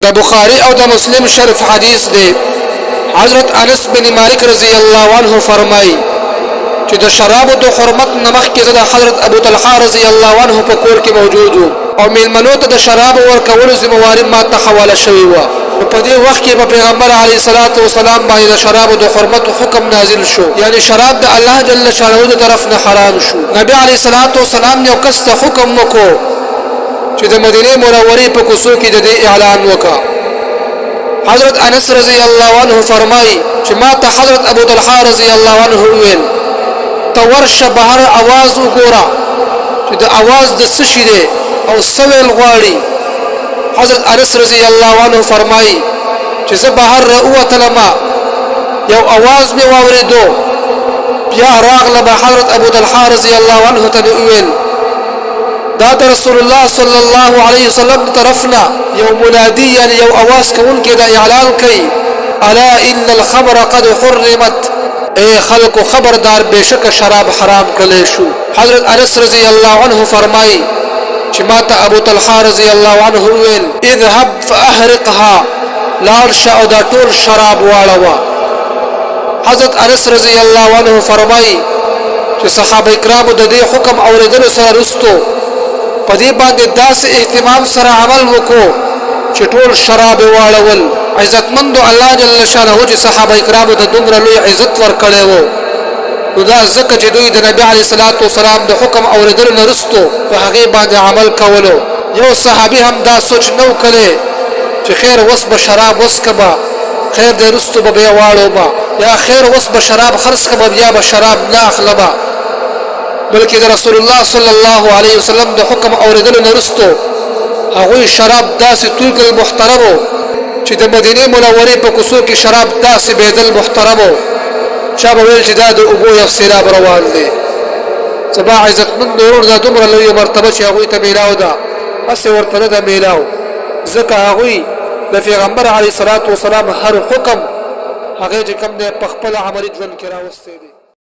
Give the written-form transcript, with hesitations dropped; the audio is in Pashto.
دا بخاری او دا مسلم شریف حدیث دی. حضرت انس بن مالک رضی اللہ عنہ فرمائی چې د شرابو د حرمت نمخ کې د حضرت ابو طلحه رضی الله عنه په کور کې موجود او میلمنو ته د شرابو ورکولو ذمہواری ما ته حواله شوی و. په دې وخت کې په پیغمبر علیه الصلاۃ والسلام باندې د شرابو د حرمت حکم نازل شو، یعنی شراب د الله جل شانه د طرف نه حرام شو. نبی علیه الصلاۃ والسلام یو کس ته حکم وکړو چې د مدینه منورې په کوڅو کې د اعلان وکړه. حضرت انس رضی الله عنه فرمایي چې ما ته حضرت ابو طلحه رضی الله عنه ویل ورشه بهر आवाज وګوره چې د आवाज د څه شي دی او سویل غواړي. حضرت انس رضی الله عنه فرمایي چې زه بهر راوتلم، یو आवाज مې واورېدو، بیا راغله به حضرت ابو طلحه رضی الله عنه ته ویل دا د رسول الله صلی الله علیه وسلم طرفنا یو منادی، یعنی یو आवाज کوونکی دا اعلان کوي الا ان الخمر قد حرمت، اے خلق خبردار بشک شراب حرام کړل شو. حضرت انس رضی الله عنه فرمایي چې ما ته ابو طلحه رضی الله عنه ویل اذهب فاحرقها، لاړ شه او دا ټول شراب واړوه. حضرت انس رضی الله عنه فرمایي چې صحابه کرامو د دې حکم اوریدلو سره رستو په دې باندې داسې اهتمام سره عمل وکړو چې ټول شراب واړول. عزتمند الله جل شانه چې صحابه کرامو ته دومره لوی عزت ورکړی وو، نو دا ځکه چې دوی د نبی علیه الصلاۃ والسلام د حکم اوریدلو نه رستو په هغې باندې عمل کولو. یو صحابي هم دا سوچ نه و کړی چې خیر وس به شراب وڅښه به، خیر دی رستو به بیا واړو به، یا خیر وس به شراب خرڅ کړه به بیا به شراب نه اخله به، بلکې د رسول الله صلی الله علیه وسلم د حکم اوریدلو نه رستو هغوی شراب داسې توی کړل محترمو چې د مدینه منورې په کوڅو کې شراب داسې بهدل محترمو، چا به ویل چې دا د اوبو یو سیلاب روان دی. سبا عزتمند ورور دا دومره لویه مرتبه چې هغوی ته میلاو ده، هسې ورته نه ده میلاو، ځکه هغوی د پیغمبر علیه الصلاۃ والسلام هر حکم هغې چې کوم دی په خپله عملي ژوند کې راوستی دی.